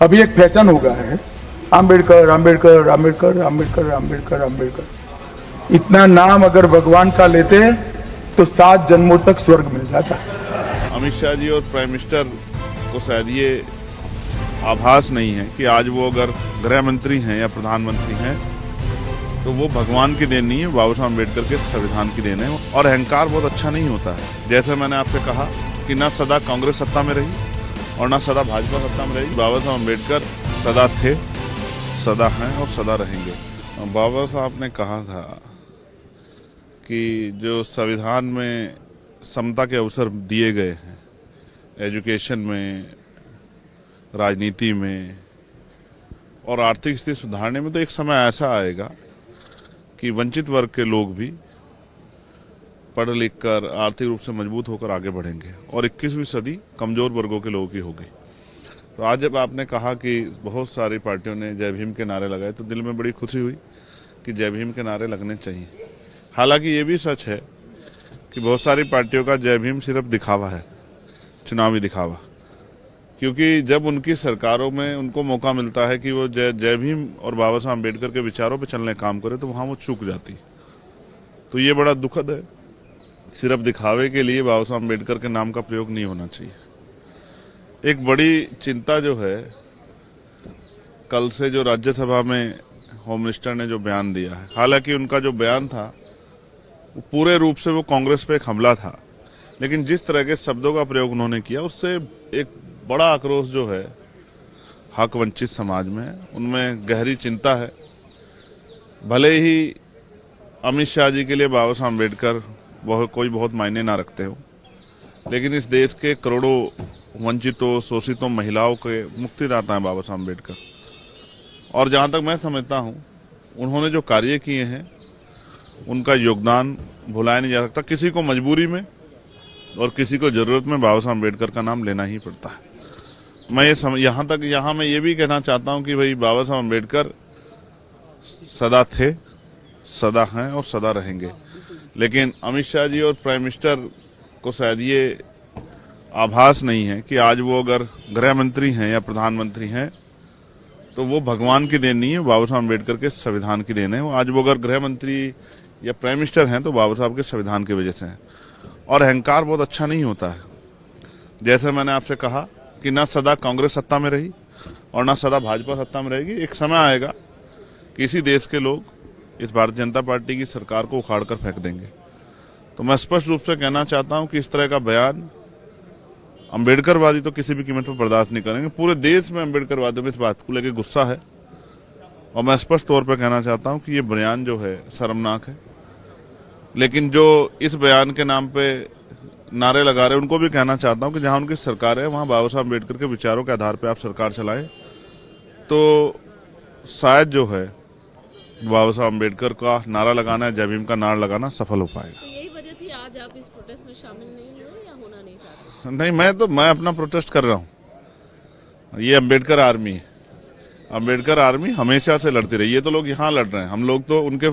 अभी एक फैशन हो गया है, आम्बेडकर आम्बेडकर आम्बेडकर आम्बेडकर आम्बेडकर आम्बेडकर। इतना नाम अगर भगवान का लेते तो 7 जन्मों तक स्वर्ग मिल जाता। अमित शाह जी और प्राइम मिनिस्टर को शायद ये आभास नहीं है कि आज वो अगर गृह मंत्री हैं या प्रधानमंत्री हैं तो वो भगवान की देन नहीं है, बाबा साहब अम्बेडकर के संविधान की देन है। और अहंकार बहुत अच्छा नहीं होता है। जैसे मैंने आपसे कहा कि न सदा कांग्रेस सत्ता में रही और ना सदा भाजपा सत्ता में रहेगी। बाबा साहब अम्बेडकर सदा थे, सदा हैं और सदा रहेंगे। बाबा साहब ने कहा था कि जो संविधान में समता के अवसर दिए गए हैं, एजुकेशन में, राजनीति में और आर्थिक स्थिति सुधारने में, तो एक समय ऐसा आएगा कि वंचित वर्ग के लोग भी पढ़ लिख कर आर्थिक रूप से मजबूत होकर आगे बढ़ेंगे और 21वीं सदी कमजोर वर्गों के लोगों की होगी। तो आज जब आपने कहा कि बहुत सारी पार्टियों ने जय भीम के नारे लगाए तो दिल में बड़ी खुशी हुई कि जय भीम के नारे लगने चाहिए। हालांकि ये भी सच है कि बहुत सारी पार्टियों का जय भीम सिर्फ दिखावा है, चुनावी दिखावा, क्योंकि जब उनकी सरकारों में उनको मौका मिलता है कि वो जय भीम और बाबा साहब अम्बेडकर के विचारों पर चलने काम करे तो वहां वो चूक जाती। तो ये बड़ा दुखद है। सिर्फ दिखावे के लिए बाबा साहब अम्बेडकर के नाम का प्रयोग नहीं होना चाहिए। एक बड़ी चिंता जो है, कल से जो राज्यसभा में होम मिनिस्टर ने जो बयान दिया है, हालांकि उनका जो बयान था वो पूरे रूप से वो कांग्रेस पे एक हमला था, लेकिन जिस तरह के शब्दों का प्रयोग उन्होंने किया उससे एक बड़ा आक्रोश जो है हक वंचित समाज में, उनमें गहरी चिंता है। भले ही अमित शाह जी के लिए बाबा साहब अम्बेडकर कोई बहुत मायने ना रखते हो, लेकिन इस देश के करोड़ों वंचितों, शोषितों, महिलाओं के मुक्तिदाता हैं बाबा साहब अम्बेडकर। और जहां तक मैं समझता हूं, उन्होंने जो कार्य किए हैं उनका योगदान भुलाया नहीं जा सकता। किसी को मजबूरी में और किसी को जरूरत में बाबा साहब अम्बेडकर का नाम लेना ही पड़ता है। मैं यहां मैं ये भी कहना चाहता हूं कि भाई बाबा साहब अम्बेडकर सदा थे, सदा हैं और सदा रहेंगे। लेकिन अमित शाह जी और प्राइम मिनिस्टर को शायद ये आभास नहीं है कि आज वो अगर गृह मंत्री हैं या प्रधानमंत्री हैं तो वो भगवान की देन नहीं है, बाबा साहब अम्बेडकर के संविधान की देन है। आज वो अगर गृह मंत्री या प्राइम मिनिस्टर हैं तो बाबा साहब के संविधान की वजह से हैं। और अहंकार बहुत अच्छा नहीं होता है। जैसे मैंने आपसे कहा कि ना सदा कांग्रेस सत्ता में रही और ना सदा भाजपा सत्ता में रहेगी। एक समय आएगा कि इसी देश के लोग इस भारतीय जनता पार्टी की सरकार को उखाड़ कर फेंक देंगे। तो मैं स्पष्ट रूप से कहना चाहता हूं कि इस तरह का बयान अम्बेडकरवादी तो किसी भी कीमत पर बर्दाश्त नहीं करेंगे। पूरे देश में अम्बेडकरवादियों में इस बात को लेकर गुस्सा है और मैं स्पष्ट तौर पर कहना चाहता हूं कि ये बयान जो है शर्मनाक है। लेकिन जो इस बयान के नाम पे नारे लगा रहे हैं उनको भी कहना चाहता हूं कि जहां उनकी सरकार है वहां बाबा साहब अम्बेडकर के विचारों के आधार पर आप सरकार चलाएं तो शायद जो है बाबा साहब अम्बेडकर का नारा लगाना, जय भीम का नारा लगाना सफल हो पाएगा। तो यही वजह थी आज आप इस प्रोटेस्ट में शामिल नहीं हुए या होना नहीं चाहते? नहीं, मैं अपना प्रोटेस्ट कर रहा हूँ। ये अम्बेडकर आर्मी है। अम्बेडकर आर्मी हमेशा से लड़ती रही। ये तो लोग यहाँ लड़ रहे हैं, हम लोग तो उनके